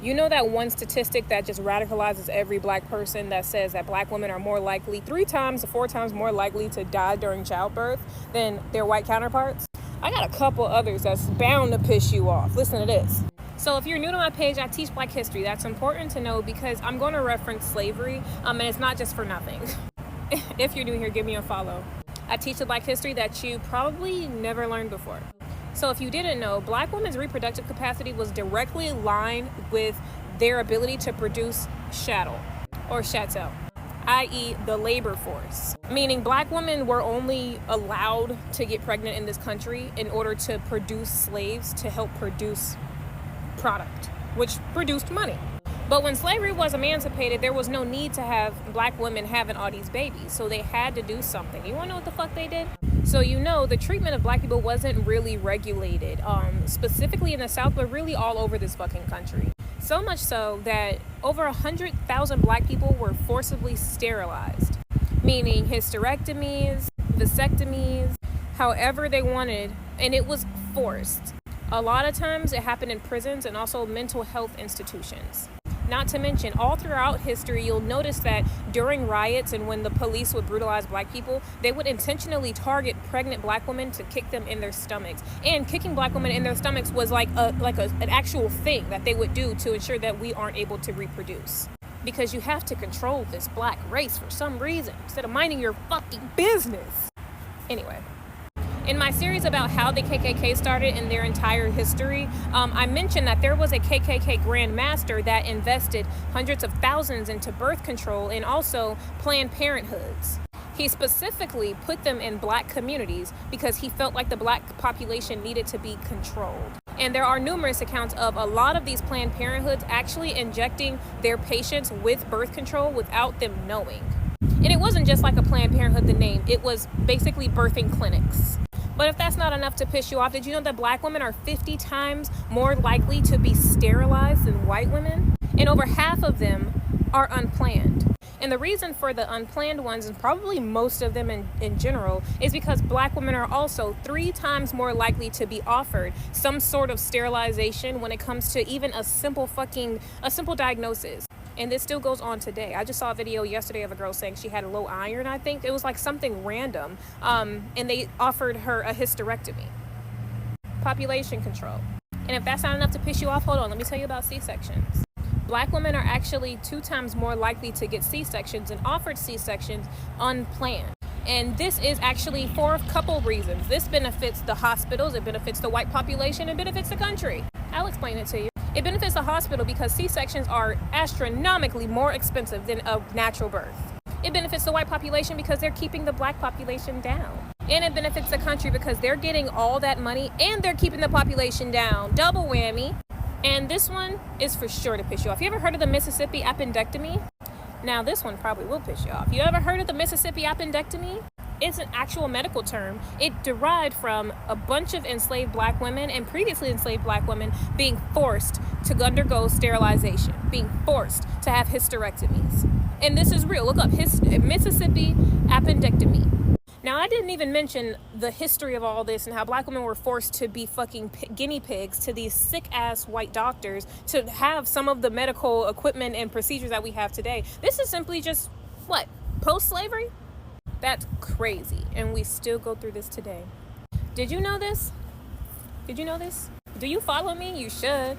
You know that one statistic that just radicalizes every black person that says that black women are more likely, 3 times to 4 times more likely to die during childbirth than their white counterparts? I got a couple others that's bound to piss you off. Listen to this. So if you're new to my page, I teach black history. That's important to know because I'm going to reference slavery, and it's not just for nothing. If you're new here, give me a follow. I teach the black history that you probably never learned before. So if you didn't know, black women's reproductive capacity was directly aligned with their ability to produce chattel, or chattel, i.e. the labor force. Meaning black women were only allowed to get pregnant in this country in order to produce slaves to help produce product, which produced money. But when slavery was emancipated, there was no need to have black women having all these babies. So they had to do something. You want to know what the fuck they did? So the treatment of black people wasn't really regulated, specifically in the South, but really all over this fucking country. So much so that over 100,000 black people were forcibly sterilized, meaning hysterectomies, vasectomies, however they wanted, and it was forced. A lot of times it happened in prisons and also mental health institutions. Not to mention, all throughout history, you'll notice that during riots and when the police would brutalize black people, they would intentionally target pregnant black women to kick them in their stomachs. And kicking black women in their stomachs was like an actual thing that they would do to ensure that we aren't able to reproduce. Because you have to control this black race for some reason, instead of minding your fucking business. Anyway. In my series about how the KKK started in their entire history, I mentioned that there was a KKK Grand Master that invested hundreds of thousands into birth control and also Planned Parenthoods. He specifically put them in black communities because he felt like the black population needed to be controlled. And there are numerous accounts of a lot of these Planned Parenthoods actually injecting their patients with birth control without them knowing. And it wasn't just like a Planned Parenthood, the name. It was basically birthing clinics. But if that's not enough to piss you off, did you know that black women are 50 times more likely to be sterilized than white women? And over half of them are unplanned. And the reason for the unplanned ones, and probably most of them in general, is because black women are also 3 times more likely to be offered some sort of sterilization when it comes to even a simple diagnosis. And this still goes on today. I just saw a video yesterday of a girl saying she had low iron, I think. It was like something random. And they offered her a hysterectomy. Population control. And if that's not enough to piss you off, hold on, let me tell you about C-sections. Black women are actually 2 times more likely to get C-sections and offered C-sections unplanned. And this is actually for a couple reasons. This benefits the hospitals, it benefits the white population, it benefits the country. I'll explain it to you. It benefits the hospital because C-sections are astronomically more expensive than a natural birth. It benefits the white population because they're keeping the black population down. And it benefits the country because they're getting all that money and they're keeping the population down. Double whammy. And this one is for sure to piss you off. You ever heard of the Mississippi appendectomy? Now this one probably will piss you off. You ever heard of the Mississippi appendectomy? It's an actual medical term. It derived from a bunch of enslaved black women and previously enslaved black women being forced to undergo sterilization, being forced to have hysterectomies. And this is real. Look up Mississippi appendectomy. Now, I didn't even mention the history of all this and how black women were forced to be fucking guinea pigs to these sick-ass white doctors to have some of the medical equipment and procedures that we have today. This is simply just, post-slavery? That's crazy. And we still go through this today. Did you know this? Did you know this? Do you follow me? You should.